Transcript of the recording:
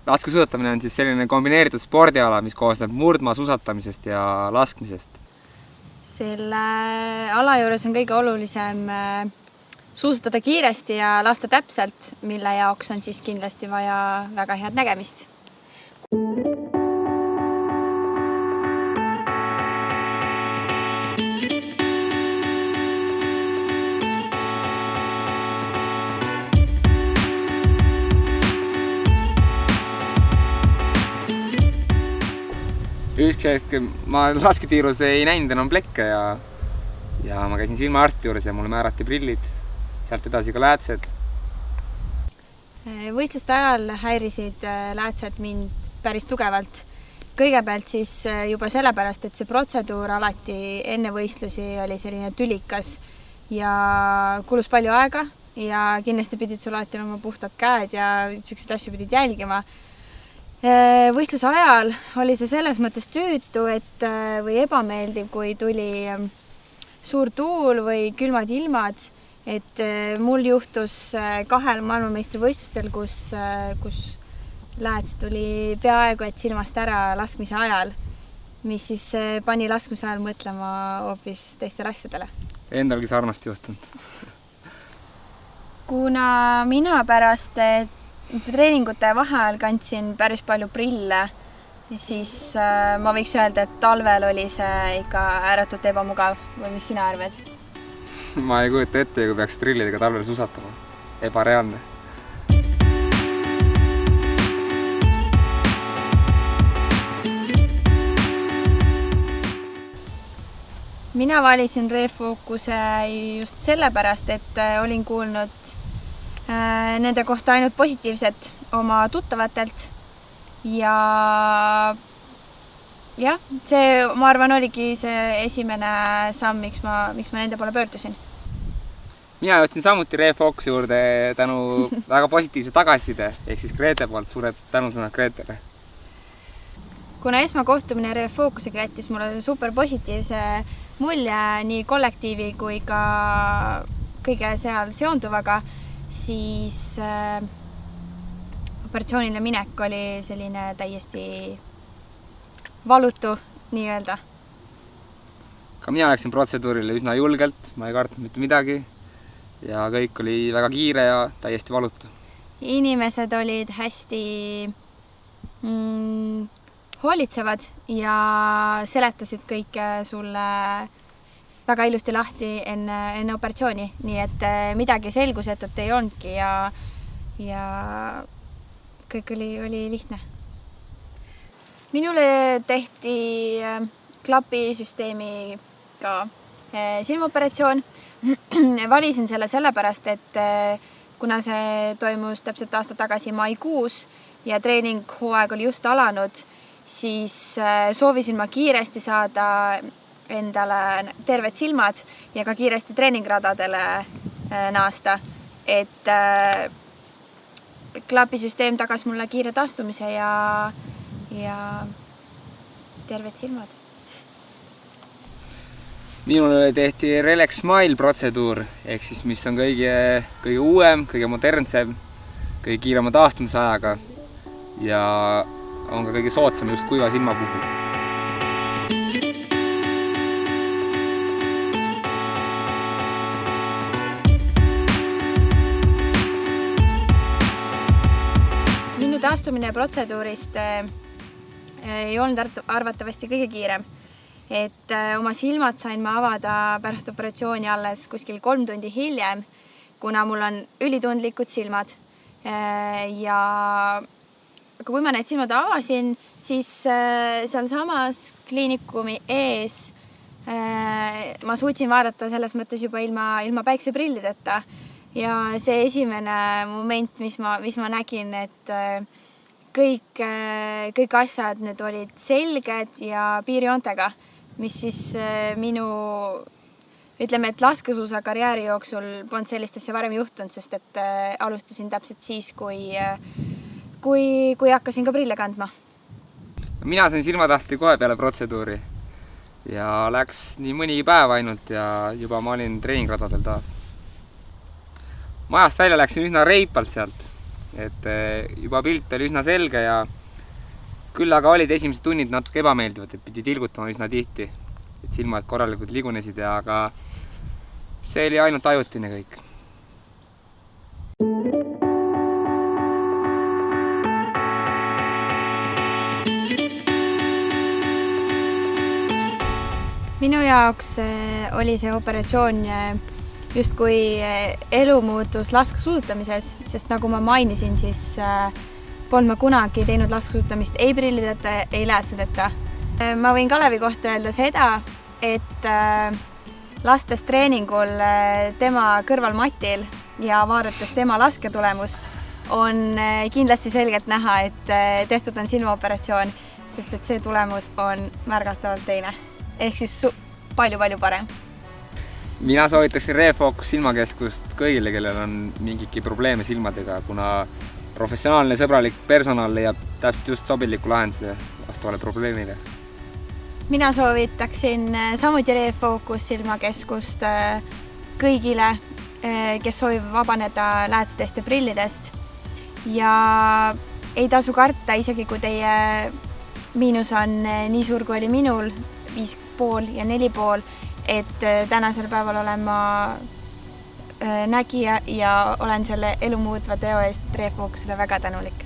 Laskesuusatamine on siis selline kombineeritud spordiala, mis koosneb murdmaasuusatamisest ja laskmisest. Selle ala juures on kõige olulisem suusatada kiiresti ja lasta täpselt, mille jaoks on siis kindlasti vaja väga head nägemist. Üks hetk ma lasketiirus ei näinud enam plekke ja ma käisin silmaarsti juures ja mulle määrati prillid, sealt edasi ka läätsed. Võistluste ajal häirisid läätsed mind päris tugevalt. Kõigepealt siis juba sellepärast, et see protseduur alati enne võistlusi oli selline tülikas ja kulus palju aega ja kindlasti pidid sul alati olema puhtad käed ja selliseid asju pidid jälgima. Võistluse ajal oli see selles mõttes tüütu või ebameeldiv, kui tuli suur tuul või külmad ilmad, et mul juhtus 2 maailmameistrivõistlustel, kus lääts tuli peaaegu et silmast ära laskmise ajal, mis siis pani laskmise ajal mõtlema hoopis teistele asjadele. Endalgi sarnast juhtunud. Kuna mina pärast treeningute vaheajal kandsin päris palju prille, siis ma võiks öelda, et talvel oli see ikka ääretult ebamugav või mis sina arvad? Ma ei kujuta ette, kui peaks prillidega talvel suusatama. Ebareaalne. Mina valisin Refocuse just sellepärast, et olin kuulnud nende kohta ainult positiivset oma tuttavatelt ja jah, see, ma arvan, oligi see esimene samm, miks ma nende poole pöördusin. Mina jõudsin samuti Refocuse juurde tänu väga positiivse tagasiside, ehk siis Grete poolt suured tänusõnad Gretele. Kuna esmakohtumine Refocusega jättis mulle super positiivse mulje nii kollektiivi kui ka kõige seal seonduvaga, siis operatsioonile minek oli selline täiesti valutu nii-öelda. Ka mina läksin protseduurile üsna julgelt, ma ei kartnud mitte midagi ja kõik oli väga kiire ja täiesti valutu. Inimesed olid hästi hoolitsevad ja seletasid kõike sulle väga ilusti lahti enne operatsiooni, nii et midagi selgusetut ei olnudki ja kõik oli lihtne. Minule tehti klapisüsteemiga silmaoperatsioon. Valisin selle sellepärast, et kuna see toimus täpselt aasta tagasi maikuus ja treeninghooaeg oli just alanud, siis soovisin ma kiiresti saada endale terved silmad ja ka kiiresti treeningradadele naasta, et klapisüsteem tagas mulle kiire taastumise ja terved silmad. Minule tehti Relax Smile protseduur, ehk siis mis on kõige uuem, kõige modernsem, kõige kiirema taastumise ajaga ja on ka kõige soodsam just kuiva silma puhul. Minu taastumine protseduurist ei olnud arvatavasti kõige kiirem. Et oma silmad sain ma avada pärast operatsiooni alles kuskil 3 tundi hiljem, kuna mul on ülitundlikud silmad. Ja kui ma need silmad avasin, siis seal samas kliinikumi ees ma suutsin vaadata selles mõttes juba ilma päikseprillideta. Ja see esimene moment, mis ma nägin, et kõik asjad, need olid selged ja piirjoontega, mis siis minu, ütleme, et laskesuusakarjääri jooksul polnud sellist asja varem juhtunud, sest et alustasin täpselt siis, kui hakkasin ka prille kandma. Mina sain silmatahti kohe peale protseduuri ja läks nii mõnigi päev ainult ja juba ma olin treeningradadel taas. Majast välja läksin üsna reipalt sealt et juba pilt oli üsna selge ja küll aga olid esimesed tunnid natuke ebameeldivad, et pidi tilgutama üsna tihti, et silmad korralikult ligunesid ja aga see oli ainult ajutine kõik. Minu jaoks oli see operatsioon justkui elu muutus laskesuusatamises, sest nagu ma mainisin, siis polnud ma kunagi teinud laskesuusatamist ei prillideta, ei läätsedeta. Ma võin Kalevi kohta öelda seda, et lastes treeningul tema kõrval matil ja vaadates tema lasketulemust on kindlasti selgelt näha, et tehtud on silmaoperatsioon, sest et see tulemus on märgatavalt teine. Ehk siis palju-palju parem. Mina soovitaksin Refocus silmakeskust kõigile, kellel on mingiki probleeme silmadega, kuna professionaalne sõbralik personal leiab täpselt just sobiliku lahenduse vastavale probleemile. Mina soovitaksin samuti Refocus silmakeskust kõigile, kes soovivad vabaneda läätsedest ja prillidest. Ja ei tasu karta, isegi kui teie miinus on nii suur, kui oli minul, 5,5 ja 4,5, et tänasel päeval olen ma nägija ja olen selle elu muutva teo eest Refocusele väga tänulik.